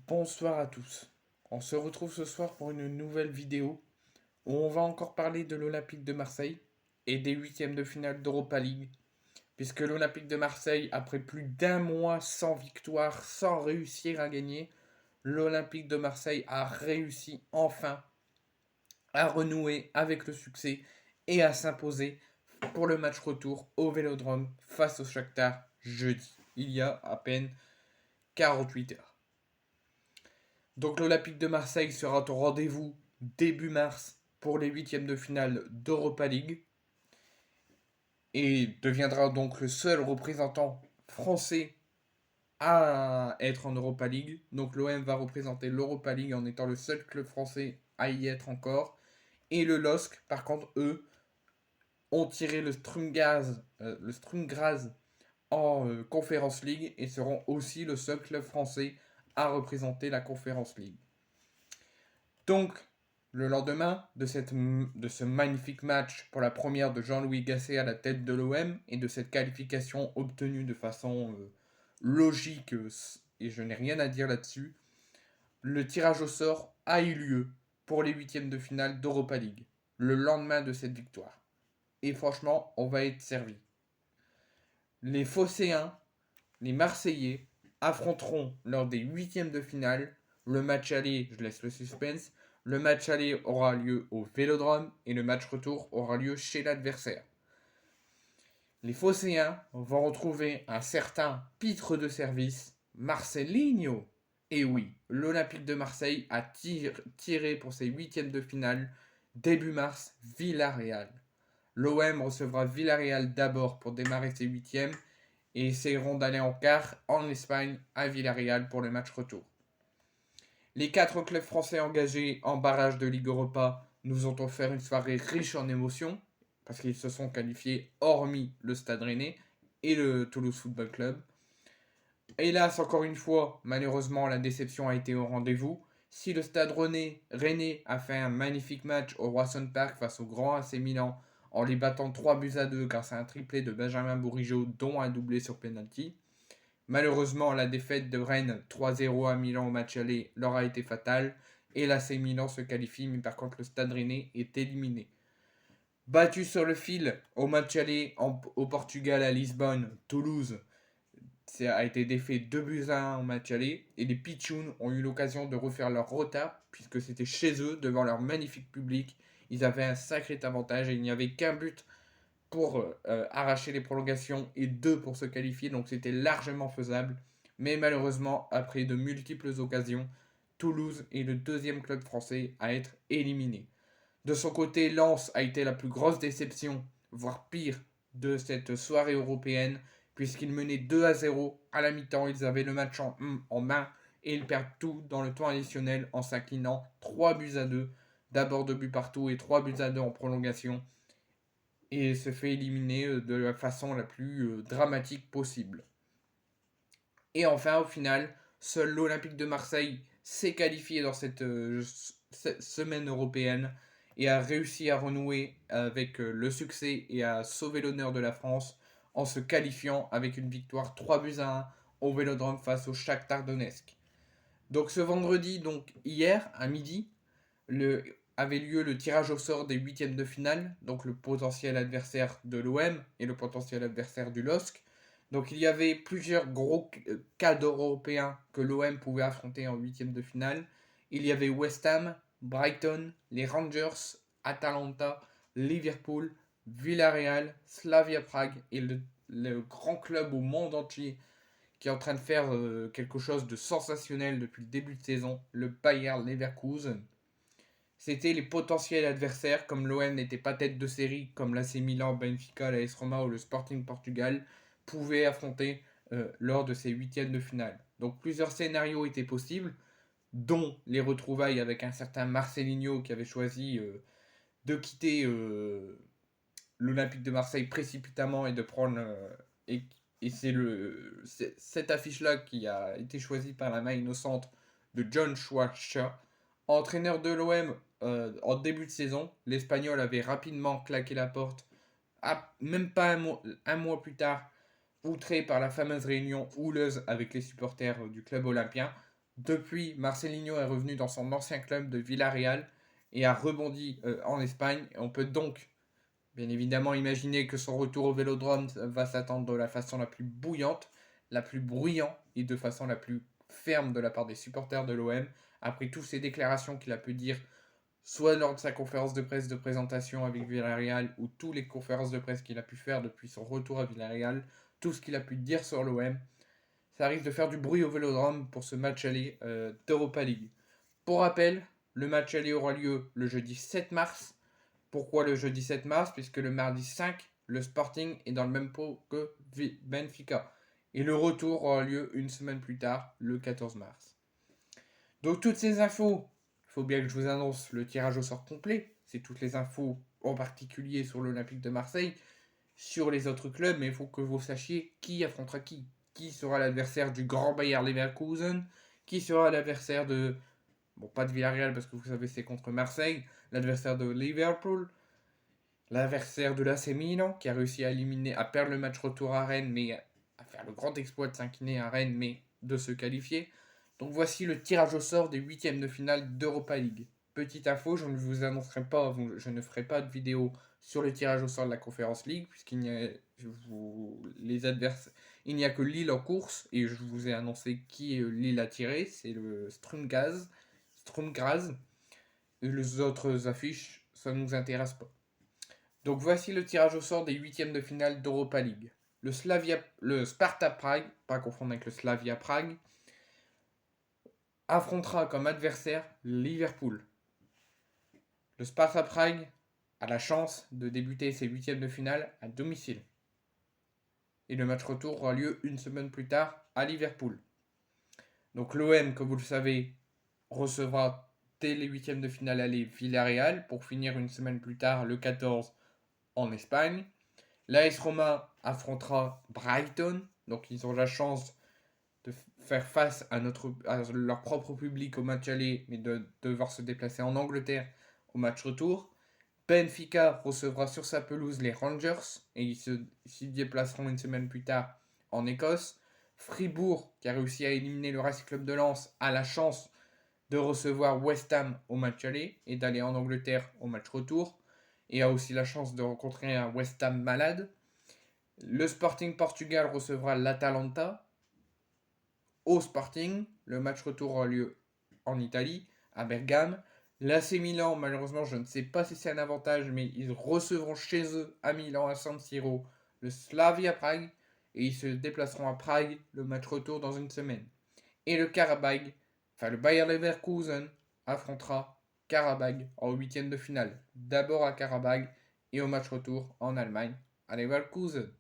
Bonsoir à tous. On se retrouve ce soir pour une nouvelle vidéo où on va encore parler de l'Olympique de Marseille et des huitièmes de finale d'Europa League, puisque l'Olympique de Marseille, après plus d'un mois sans victoire, sans réussir à gagner, l'Olympique de Marseille a réussi enfin à renouer avec le succès et à s'imposer pour le match retour au Vélodrome face au Shakhtar jeudi, il y a à peine 48 heures. Donc l'Olympique de Marseille sera au rendez-vous début mars pour les huitièmes de finale d'Europa League et deviendra donc le seul représentant français à être en Europa League. Donc l'OM va représenter l'Europa League en étant le seul club français à y être encore. Et le LOSC, par contre, eux, ont tiré le Strumgraz en Conference League et seront aussi le seul club français à représenter la Conference League. Donc, le lendemain de ce magnifique match pour la première de Jean-Louis Gasset à la tête de l'OM et de cette qualification obtenue de façon logique, et je n'ai rien à dire là-dessus, le tirage au sort a eu lieu pour les huitièmes de finale d'Europa League, le lendemain de cette victoire. Et franchement, on va être servi. Les Phocéens, les Marseillais, affronteront lors des huitièmes de finale le match aller, je laisse le suspense, le match aller aura lieu au Vélodrome et le match retour aura lieu chez l'adversaire. Les Phocéens vont retrouver un certain pitre de service, Marcelinho. Et oui, l'Olympique de Marseille a tiré pour ses huitièmes de finale début mars Villarreal. L'OM recevra Villarreal d'abord pour démarrer ses huitièmes et essaieront d'aller en quart en Espagne à Villarreal pour le match retour. Les 4 clubs français engagés en barrage de Ligue Europa nous ont offert une soirée riche en émotions, parce qu'ils se sont qualifiés hormis le Stade Rennais et le Toulouse Football Club. Hélas, encore une fois, malheureusement, la déception a été au rendez-vous. Si le Stade Rennais a fait un magnifique match au Roison Park face au grand AC Milan en les battant 3-2 grâce à un triplé de Benjamin Bourigeaud dont un doublé sur penalty, malheureusement, la défaite de Rennes 3-0 à Milan au match aller leur a été fatale et l'AC Milan se qualifie, mais par contre le Stade Rennais est éliminé. Battu sur le fil au match aller au Portugal à Lisbonne, Toulouse a été défait 2-1 au match aller et les Pichouns ont eu l'occasion de refaire leur retard puisque c'était chez eux devant leur magnifique public. Ils avaient un sacré avantage et il n'y avait qu'un but pour arracher les prolongations et 2 pour se qualifier, donc c'était largement faisable. Mais malheureusement, après de multiples occasions, Toulouse est le deuxième club français à être éliminé. De son côté, Lens a été la plus grosse déception, voire pire, de cette soirée européenne, puisqu'ils menaient 2-0 à la mi-temps. Ils avaient le match en main et ils perdent tout dans le temps additionnel en s'inclinant 3-2. D'abord 2 buts partout et 3-2 en prolongation. Et se fait éliminer de la façon la plus dramatique possible. Et enfin, au final, seul l'Olympique de Marseille s'est qualifié dans cette semaine européenne et a réussi à renouer avec le succès et à sauver l'honneur de la France en se qualifiant avec une victoire 3-1 au Vélodrome face au Shakhtar Donetsk. Donc ce vendredi, donc hier à midi, avait lieu le tirage au sort des huitièmes de finale, donc le potentiel adversaire de l'OM et le potentiel adversaire du LOSC. Donc il y avait plusieurs gros cadres européens que l'OM pouvait affronter en huitièmes de finale. Il y avait West Ham, Brighton, les Rangers, Atalanta, Liverpool, Villarreal, Slavia Prague et le grand club au monde entier qui est en train de faire quelque chose de sensationnel depuis le début de saison, le Bayer Leverkusen. C'était les potentiels adversaires, comme l'OM n'était pas tête de série, comme l'AC Milan, Benfica, l'AS Roma ou le Sporting Portugal, pouvaient affronter lors de ces huitièmes de finale. Donc plusieurs scénarios étaient possibles, dont les retrouvailles avec un certain Marcelinho qui avait choisi de quitter l'Olympique de Marseille précipitamment et de prendre... et c'est cette affiche-là qui a été choisie par la main innocente de John Schwarzschild, entraîneur de l'OM en début de saison. L'Espagnol avait rapidement claqué la porte, même pas un mois plus tard, outré par la fameuse réunion houleuse avec les supporters du club olympien. Depuis, Marcelinho est revenu dans son ancien club de Villarreal et a rebondi en Espagne. On peut donc, bien évidemment, imaginer que son retour au Vélodrome va s'attendre de la façon la plus bouillante, la plus bruyante et de façon la plus ferme de la part des supporters de l'OM, après toutes ces déclarations qu'il a pu dire, soit lors de sa conférence de presse de présentation avec Villarreal, ou toutes les conférences de presse qu'il a pu faire depuis son retour à Villarreal, tout ce qu'il a pu dire sur l'OM. Ça risque de faire du bruit au Vélodrome pour ce match aller d'Europa League. Pour rappel, le match aller aura lieu le jeudi 7 mars. Pourquoi le jeudi 7 mars? Puisque le mardi 5, le Sporting est dans le même pot que Benfica. Et le retour aura lieu une semaine plus tard, le 14 mars. Donc toutes ces infos, il faut bien que je vous annonce le tirage au sort complet. C'est toutes les infos, en particulier sur l'Olympique de Marseille, sur les autres clubs, mais il faut que vous sachiez qui affrontera qui. Qui sera l'adversaire du grand Bayer Leverkusen? Qui sera l'adversaire de... Bon, pas de Villarreal parce que vous savez c'est contre Marseille. L'adversaire de Liverpool. L'adversaire de l'AC Milan qui a réussi à perdre le match retour à Rennes, mais à faire le grand exploit de s'incliner à Rennes, mais de se qualifier. Donc voici le tirage au sort des huitièmes de finale d'Europa League. Petite info, je ne vous annoncerai pas, je ne ferai pas de vidéo sur le tirage au sort de la Conférence League, puisqu'il n'y a, il n'y a que Lille en course, et je vous ai annoncé qui Lille a tiré, c'est le Strumgraz. Et les autres affiches, ça ne nous intéresse pas. Donc voici le tirage au sort des huitièmes de finale d'Europa League. Le Sparta Prague, pas confondre avec le Slavia Prague, affrontera comme adversaire Liverpool. Le Sparta Prague a la chance de débuter ses huitièmes de finale à domicile. Et le match retour aura lieu une semaine plus tard à Liverpool. Donc l'OM, comme vous le savez, recevra dès les huitièmes de finale aller Villarreal pour finir une semaine plus tard, le 14, en Espagne. L'AS Roma affrontera Brighton, donc ils ont la chance de faire face à leur propre public au match aller, mais de devoir se déplacer en Angleterre au match retour. Benfica recevra sur sa pelouse les Rangers et ils s'y déplaceront une semaine plus tard en Écosse. Fribourg, qui a réussi à éliminer le Racing Club de Lens, a la chance de recevoir West Ham au match aller et d'aller en Angleterre au match retour, et a aussi la chance de rencontrer un West Ham malade. Le Sporting Portugal recevra l'Atalanta au Sporting. Le match retour aura lieu en Italie, à Bergame. L'AC Milan, malheureusement, je ne sais pas si c'est un avantage, mais ils recevront chez eux, à Milan, à San Siro, le Slavia Prague, et ils se déplaceront à Prague, le match retour dans une semaine. Et le Bayer Leverkusen, affrontera Karabag en huitième de finale. D'abord à Karabag et au match retour en Allemagne, à Leverkusen.